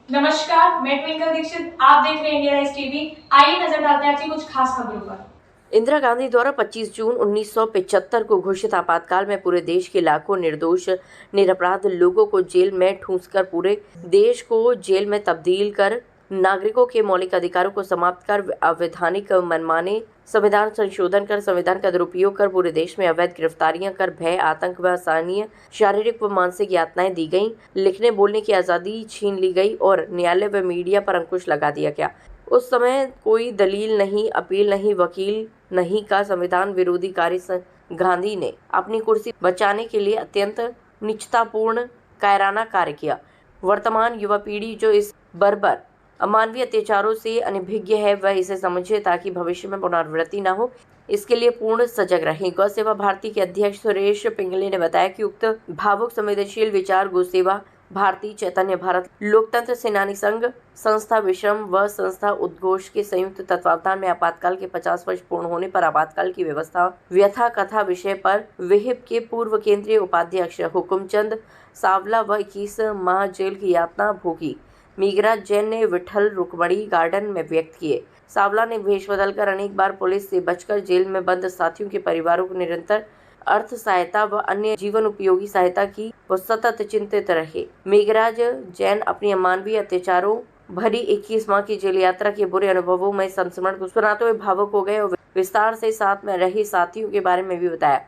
नमस्कार, मैं ट्विंकल दीक्षित। आप देख रहे हैं इंडिया राइज टीवी। आइए नजर डालते हैं आज की कुछ खास खबरों पर। इंदिरा गांधी द्वारा 25 जून 1975 को घोषित आपातकाल में पूरे देश के लाखों निर्दोष निरपराध लोगों को जेल में ठूंसकर पूरे देश को जेल में तब्दील कर नागरिकों के मौलिक अधिकारों को समाप्त कर अवैधानिक मनमाने संविधान संशोधन कर संविधान का दुरुपयोग कर पूरे देश में अवैध गिरफ्तारियां कर भय आतंक व असहनीय शारीरिक व मानसिक यातनाएं दी गईं, लिखने बोलने की आज़ादी छीन ली गई और न्यायालय व मीडिया पर अंकुश लगा दिया गया। उस समय कोई दलील नहीं, अपील नहीं, वकील नहीं का संविधान विरोधी कार्य गांधी ने अपनी कुर्सी बचाने के लिए अत्यंत निष्ठापूर्ण कायराना कार्य किया। वर्तमान युवा पीढ़ी जो इस बर्बर अमानवीय अत्याचारों से अनभिज्ञ है वह इसे समझे ताकि भविष्य में पुनरावृत्ति न हो, इसके लिए पूर्ण सजग रहें। गौ सेवा भारती के अध्यक्ष सुरेश पिंगले ने बताया कि उक्त भावुक संवेदनशील विचार गौ सेवा भारती, चैतन्य भारत, लोकतंत्र सेनानी संघ, संस्था विश्रम व संस्था उद्घोष के संयुक्त तत्वावधान में आपातकाल के 50 वर्ष पूर्ण होने पर आपातकाल की व्यवस्था व्यथा कथा विषय पर विहिप के पूर्व केंद्रीय उपाध्यक्ष हुकुमचंद सावला व 21 माह जेल की यातना भोगी मेघराज जैन ने विठल रुकमणी गार्डन में व्यक्त किए। सावला ने वेश बदलकर अनेक बार पुलिस से बचकर जेल में बंद साथियों के परिवारों को निरंतर अर्थ सहायता व अन्य जीवन उपयोगी सहायता की वो सतत चिंतित रहे। मेघराज जैन अपनी अमानवीय अत्याचारों भरी 21 माह की जेल यात्रा के बुरे अनुभवों में संस्मरण को सुनाते हुए भावुक हो गए और विस्तार से साथ में रहे साथियों के बारे में भी बताया।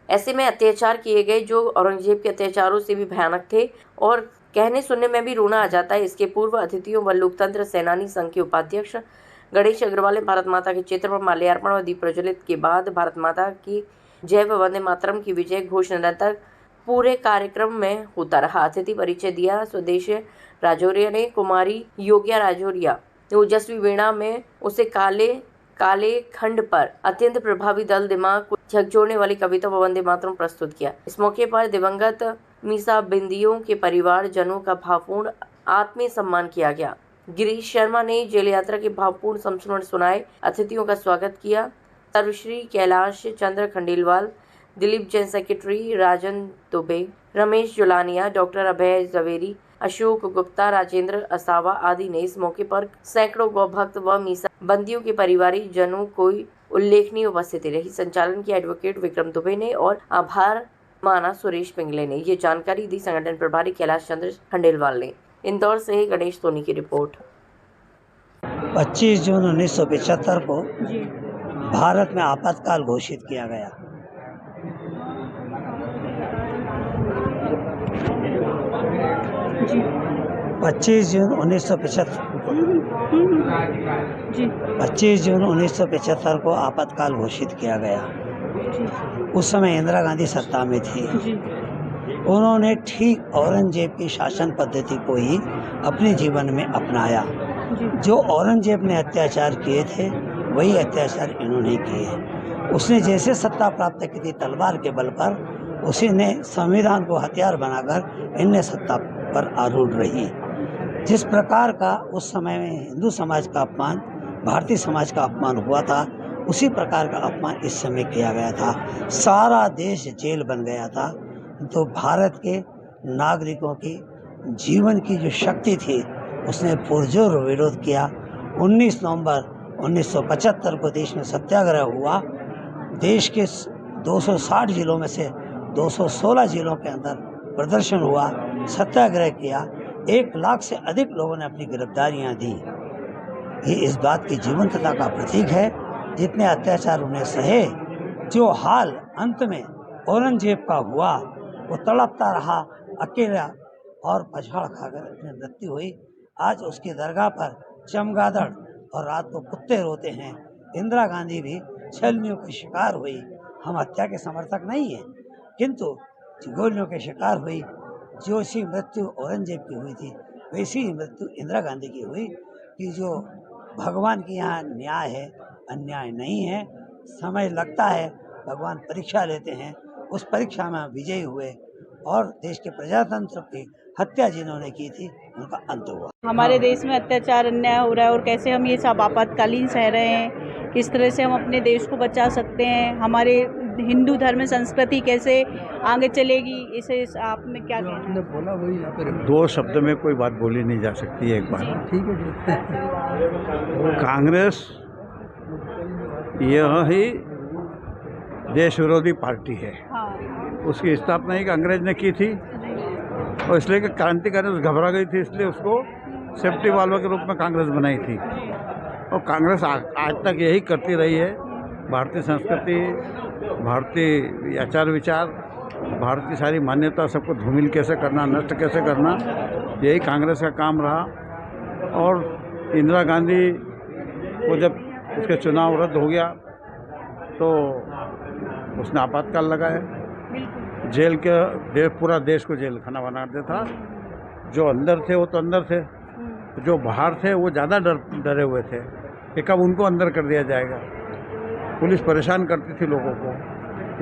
ऐसे में अत्याचार किए गए जो औरंगजेब के अत्याचारों से भी भयानक थे और कहने सुनने में भी रोना आ जाता है। इसके पूर्व अतिथियों व लोकतंत्र सेनानी संघ के उपाध्यक्ष गणेश अग्रवाल ने भारत माता के चित्र पर माल्यार्पण व दीप प्रज्वलित के बाद भारत माता की जय व वंदे मातरम की विजय घोष निरंतर पूरे कार्यक्रम में होता रहा। अतिथि परिचय दिया स्वदेश राजौरिया ने। कुमारी योग्या राजौरिया ओजस्वी वीणा में उसे काले खंड पर अत्यंत प्रभावी दल दिमाग को झकझोरने वाली कविता व वंदे मातरम प्रस्तुत किया। इस मौके पर दिवंगत मीसा बिंदियों के परिवार जनों का भावपूर्ण आत्मीय सम्मान किया गया। गिरीश शर्मा ने जेल यात्रा के भावपूर्ण संस्मरण सुनाए, अतिथियों का स्वागत किया। सर्वश्री कैलाश चंद्र खंडेलवाल, दिलीप जैन सेक्रेटरी, राजन दुबे, रमेश जुलानिया, डॉक्टर अभय जवेरी, अशोक गुप्ता, राजेंद्र असावा आदि ने इस मौके पर सैकड़ों गौ भक्त व मीसा बंदियों के परिवारी जनों को उल्लेखनीय उपस्थिति रही। संचालन किया एडवोकेट विक्रम दुबे ने और आभार माना सुरेश पिंगले ने। ये जानकारी दी संगठन प्रभारी कैलाश चंद्र खंडेलवाल ने। इंदौर से गणेश सोनी की रिपोर्ट। 25 जून 1975 को भारत में आपातकाल घोषित किया गया। जी। 25 जून 1975 को आपातकाल घोषित किया गया। उस समय इंदिरा गांधी सत्ता में थी। उन्होंने ठीक औरंगजेब की शासन पद्धति को ही अपने जीवन में अपनाया। जो औरंगजेब ने अत्याचार किए थे वही अत्याचार इन्होंने किए। उसने जैसे सत्ता प्राप्त की थी तलवार के बल पर, उसी ने संविधान को हथियार बनाकर इनने सत्ता पर आरूढ़ रही। जिस प्रकार का उस समय में हिंदू समाज का अपमान, भारतीय समाज का अपमान हुआ था, उसी प्रकार का अपमान इस समय किया गया था। सारा देश जेल बन गया था। तो भारत के नागरिकों की जीवन की जो शक्ति थी उसने पुरजोर विरोध किया। 19 नवंबर 1975 को देश में सत्याग्रह हुआ। देश के 260 जिलों में से 216 जिलों के अंदर प्रदर्शन हुआ, सत्याग्रह किया। 1 लाख से अधिक लोगों ने अपनी गिरफ्तारियां दी। ये इस बात की जीवंतता का प्रतीक है। जितने अत्याचार उन्हें सहे, जो हाल अंत में औरंगजेब का हुआ, वो तड़पता रहा अकेला और पछाड़ खाकर अपनी मृत्यु हुई। आज उसकी दरगाह पर चमगादड़ और रात को कुत्ते रोते हैं। इंदिरा गांधी भी छलनियों की शिकार हुई। हम हत्या के समर्थक नहीं हैं, किंतु गोलियों के शिकार हुई। जो सी मृत्यु औरंगजेब की हुई थी वैसी ही मृत्यु इंदिरा गांधी की हुई। कि जो भगवान के यहाँ न्याय है, अन्याय नहीं है। समय लगता है, भगवान परीक्षा लेते हैं। उस परीक्षा में विजयी हुए और देश के प्रजातंत्र की हत्या जिन्होंने की थी उनका अंत हुआ। हमारे देश में अत्याचार अन्याय हो रहा है और कैसे हम ये सब आपातकालीन सह रहे हैं, किस तरह से हम अपने देश को बचा सकते हैं, हमारे हिंदू धर्म संस्कृति कैसे आगे चलेगी, इसे आप में क्या कहना है? दो शब्द में कोई बात बोली नहीं जा सकती एक बार। ठीक है जी। कांग्रेस यह ही देश विरोधी पार्टी है। हाँ उसकी स्थापना एक अंग्रेज ने की थी और इसलिए कि क्रांतिकारी घबरा गई थी, इसलिए उसको सेफ्टी वाल्व के रूप में कांग्रेस बनाई थी। और कांग्रेस आज तक यही करती रही है। भारतीय संस्कृति, भारतीय आचार विचार, भारत की सारी मान्यता सबको धूमिल कैसे करना, नष्ट कैसे करना, यही कांग्रेस का काम रहा। और इंदिरा गांधी को जब उसके चुनाव रद्द हो गया तो उसने आपातकाल लगाया। जेल के पूरा देश को जेल खाना बना दिया था। जो अंदर थे वो तो अंदर थे, जो बाहर थे वो ज़्यादा डरे हुए थे कि कब उनको अंदर कर दिया जाएगा। पुलिस परेशान करती थी लोगों को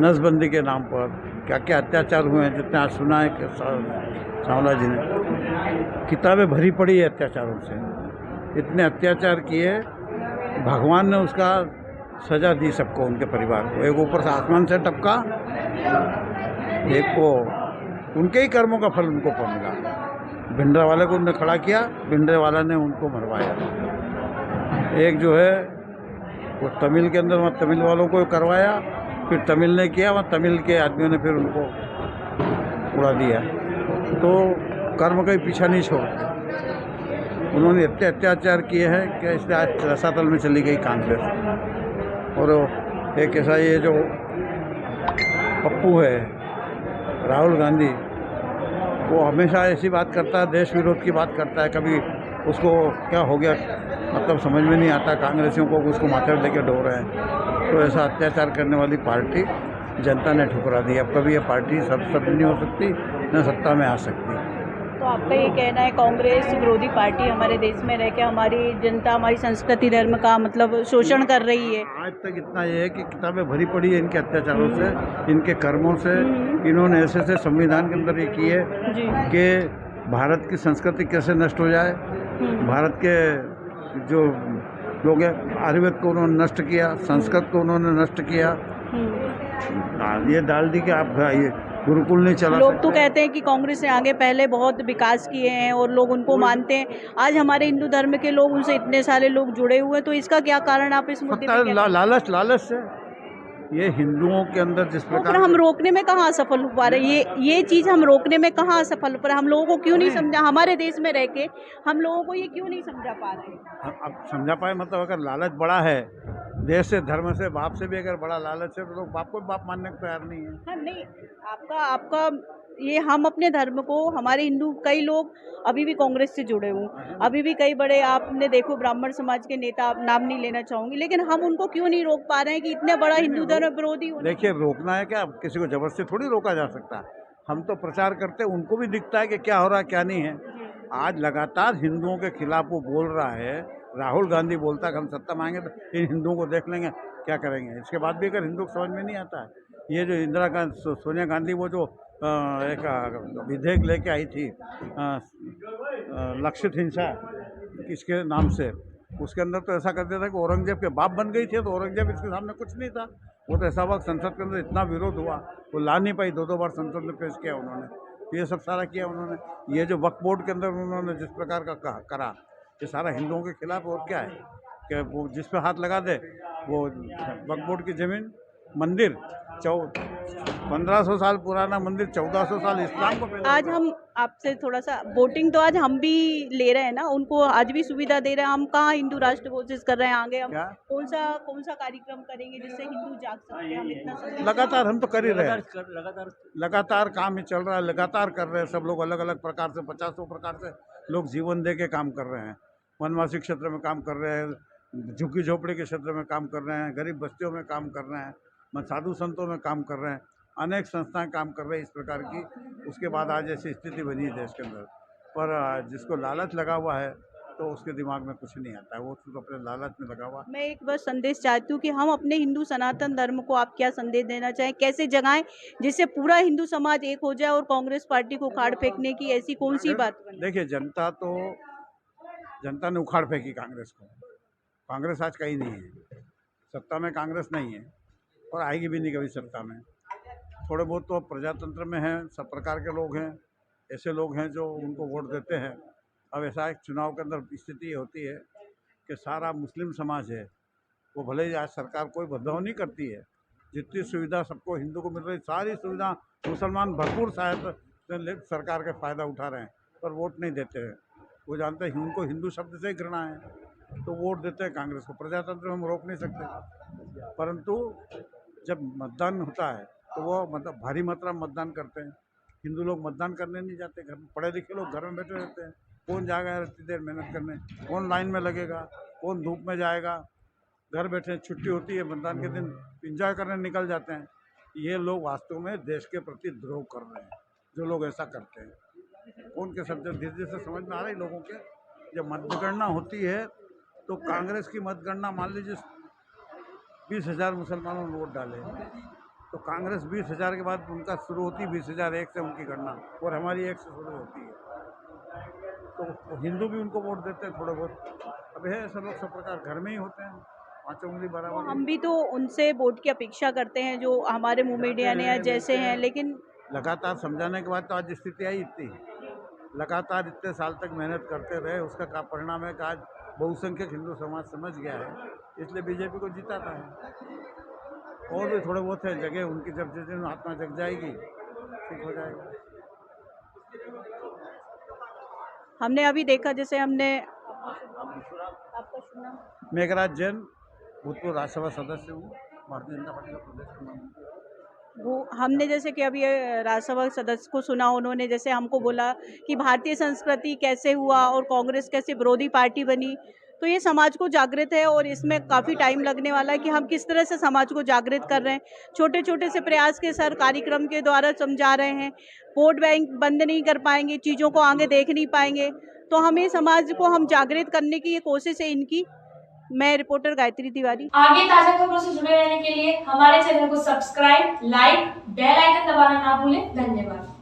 नसबंदी के नाम पर। क्या क्या अत्याचार हुए हैं, जितने आज सुना है कि सांवला जी ने किताबें भरी पड़ी है अत्याचारों से। इतने अत्याचार किए, भगवान ने उसका सज़ा दी सबको, उनके परिवार को। एक ऊपर से आसमान से टपका, एक को उनके ही कर्मों का फल उनको मिला। भिंडरा वाले को उन्होंने खड़ा किया, भिंडरे वाला ने उनको मरवाया। एक जो है वो तमिल के अंदर वहाँ तमिल वालों को करवाया, फिर तमिल ने किया, वहाँ तमिल के आदमियों ने फिर उनको उड़ा दिया। तो कर्म का ही पीछा नहीं छोड़ते। उन्होंने इतने अत्याचार किए हैं कि इसलिए आज रसातल में चली गई कांग्रेस। और एक ऐसा ये जो पप्पू है राहुल गांधी, वो हमेशा ऐसी बात करता है, देश विरोध की बात करता है। कभी उसको क्या हो गया मतलब समझ में नहीं आता, कांग्रेसियों को उसको माथे लेके ढो रहे हैं। तो ऐसा अत्याचार करने वाली पार्टी जनता ने ठुकरा दी। अब कभी ये पार्टी सब नहीं हो सकती, न सत्ता में आ सकती। तो आपका ये कहना है कांग्रेस विरोधी पार्टी हमारे देश में रह के हमारी जनता, हमारी संस्कृति धर्म का मतलब शोषण कर रही है? आज तक इतना ये है कि किताबें भरी पड़ी है इनके अत्याचारों से, इनके कर्मों से। इन्होंने ऐसे ऐसे संविधान के अंदर ये किए कि भारत की संस्कृति कैसे नष्ट हो जाए। भारत के जो लोग हैं, आयुर्वेद को उन्होंने नष्ट किया, संस्कृत को उन्होंने नष्ट किया। ये डाल दी कि आप ये गुरुकुल नहीं चला। लोग तो कहते हैं कि कांग्रेस ने आगे पहले बहुत विकास किए हैं और लोग उनको मानते हैं। आज हमारे हिंदू धर्म के लोग, उनसे इतने सारे लोग जुड़े हुए हैं, तो इसका क्या कारण आप इस मुद्दे पे लालच से ये हिंदुओं के अंदर जिस प्रकार हम रोकने में कहाँ सफल हो पा रहे हैं? ये चीज़ हम रोकने में कहाँ सफल हो पा रहे हैं? हम लोगों को क्यों नहीं समझा? हमारे देश में रह के हम लोगों को ये क्यों नहीं समझा पा रहे हैं? अब समझा पाए मतलब अगर लालच बड़ा है, देश से, धर्म से, बाप से भी अगर बड़ा लालच है तो लोग बाप को बाप मानने को तैयार नहीं है। हाँ, नहीं, आपका ये हम अपने धर्म को, हमारे हिंदू कई लोग अभी भी कांग्रेस से जुड़े हुए, अभी भी कई बड़े, आपने देखो ब्राह्मण समाज के नेता, आप नाम नहीं लेना चाहूँगी, लेकिन हम उनको क्यों नहीं रोक पा रहे हैं कि इतने बड़ा हिंदू धर्म विरोधी? देखिए, रोकना है क्या? किसी को जबरदस्ती थोड़ी रोका जा सकता है। हम तो प्रचार करते हैं, उनको भी दिखता है कि क्या हो रहा है क्या नहीं है। आज लगातार हिंदुओं के खिलाफ वो बोल रहा है। राहुल गांधी बोलता है कि हम सत्ता मांगे तो इन हिंदुओं को देख लेंगे क्या करेंगे। इसके बाद भी अगर हिंदुओं को समझ में नहीं आता है, ये जो इंदिरा गांधी, सोनिया गांधी वो जो एक विधेयक लेके आई थी लक्षित हिंसा इसके नाम से, उसके अंदर तो ऐसा कर दिया था कि औरंगजेब के बाप बन गई थी। तो औरंगजेब इसके सामने कुछ नहीं था। वो तो ऐसा वक्त संसद के अंदर इतना विरोध हुआ, वो ला नहीं पाई, दो बार संसद में पेश किया उन्होंने। ये सब सारा किया उन्होंने। ये जो वक्फ बोर्ड के अंदर उन्होंने जिस प्रकार का करा, ये सारा हिंदुओं के खिलाफ। और क्या है कि वो जिस पे हाथ लगा दे, वो वक्फ बोर्ड की ज़मीन, मंदिर 1500 साल पुराना मंदिर 1400 साल इस्लाम को। आज हम आपसे थोड़ा सा वोटिंग तो आज हम भी ले रहे हैं ना, उनको आज भी सुविधा दे रहे हैं। हम कहाँ हिंदू राष्ट्र कोशिश कर रहे हैं? आगे हम कौन सा कार्यक्रम करेंगे जिससे हिंदू जाग सके? हम इतना लगातार हम तो कर ही रहे हैं, लगातार काम ही चल रहा है, लगातार कर रहे हैं सब लोग। अलग अलग प्रकार से 50 प्रकार से लोग जीवन दे के काम कर रहे हैं। वनवासी क्षेत्र में काम कर रहे हैं, झुग्गी झोपड़ी के क्षेत्र में काम कर रहे हैं, गरीब बस्तियों में काम कर रहे हैं, साधु संतों में काम कर रहे हैं। अनेक संस्थाएं काम कर रहे हैं इस प्रकार की। उसके बाद आज ऐसी स्थिति बनी है देश के अंदर। पर जिसको लालच लगा हुआ है तो उसके दिमाग में कुछ नहीं आता है, वो तो अपने लालच में लगा हुआ। मैं एक बार संदेश चाहती हूँ कि हम अपने हिंदू सनातन धर्म को आप क्या संदेश देना चाहें, कैसे जगाएं जिससे पूरा हिंदू समाज एक हो जाए और कांग्रेस पार्टी को उखाड़ फेंकने की ऐसी कौन सी बात बने? देखिए, जनता ने उखाड़ फेंकी कांग्रेस को। कांग्रेस आज कहीं नहीं है, सत्ता में कांग्रेस नहीं है। और आएगी भी नहीं कभी सत्ता में। थोड़े बहुत तो प्रजातंत्र में हैं, सब प्रकार के लोग हैं, ऐसे लोग हैं जो उनको वोट देते हैं। अब ऐसा एक चुनाव के अंदर स्थिति होती है कि सारा मुस्लिम समाज है, वो भले ही आज सरकार कोई बदलाव नहीं करती है, जितनी सुविधा सबको हिंदू को मिल रही सारी सुविधा मुसलमान भरपूर सहायता सरकार के फ़ायदा उठा रहे हैं, पर वोट नहीं देते हैं। वो जानते हैं उनको हिंदू शब्द से ही घृणा है, तो वोट देते हैं कांग्रेस को। प्रजातंत्र में हम रोक नहीं सकते, परंतु जब मतदान होता है तो वो मतलब भारी मात्रा में मतदान करते हैं। हिंदू लोग मतदान करने नहीं जाते, घर में पढ़े लिखे लोग घर में बैठे रहते हैं। कौन जाएगा इतनी देर मेहनत करने, कौन लाइन में लगेगा, कौन धूप में जाएगा। घर बैठे छुट्टी होती है, मतदान के दिन एंजॉय करने निकल जाते हैं। ये लोग वास्तव में देश के प्रति द्रोह कर रहे हैं, जो लोग ऐसा करते हैं। उनके शब्द धीरे धीरे से समझ में आ रहा है लोगों के। जब मतगणना होती है तो कांग्रेस की मतगणना मान लीजिए 20,000 मुसलमानों ने वोट डाले, तो कांग्रेस 20,000 के बाद उनका शुरू होती है 20,001 से उनकी गणना, और हमारी 1 से शुरू होती है। तो हिंदू भी उनको वोट देते हैं थोड़े बहुत। अब है सब लोग सब प्रकार घर में ही होते हैं, 5 उंगली तो बराबर। हम भी तो उनसे वोट की अपेक्षा करते हैं जो हमारे मुंह मीडिया ने या जैसे हैं, लेकिन लगातार समझाने के बाद तो आज स्थिति आई इतनी। लगातार इतने साल तक मेहनत करते रहे, उसका क्या परिणाम है कि आज बहुसंख्यक हिंदू समाज समझ गया है, इसलिए बीजेपी को जिताता है। और भी थोड़े बहुत है जगह उनकी, जब जिस दिन आत्मा जग जाएगी ठीक हो जाएगा। हमने अभी देखा, जैसे हमने आपका सुना, मेघराज जैन, भूतपूर्व राज्यसभा सदस्य हूँ, भारतीय जनता पार्टी का प्रदेश प्रमुख। वो हमने जैसे कि अभी राज्यसभा सदस्य को सुना, उन्होंने जैसे हमको बोला कि भारतीय संस्कृति कैसे हुआ और कांग्रेस कैसे विरोधी पार्टी बनी। तो ये समाज को जागृत है और इसमें काफ़ी टाइम लगने वाला है कि हम किस तरह से समाज को जागृत कर रहे हैं। छोटे छोटे से प्रयास के साथ कार्यक्रम के द्वारा समझा रहे हैं। वोट बैंक बंद नहीं कर पाएंगे, चीज़ों को आगे देख नहीं पाएंगे, तो हमें समाज को हम जागृत करने की ये कोशिश है इनकी। मैं रिपोर्टर गायत्री तिवारी। आगे ताजा खबरों से जुड़े रहने के लिए हमारे चैनल को सब्सक्राइब, लाइक, बेल आइकन दबाना ना भूलें। धन्यवाद।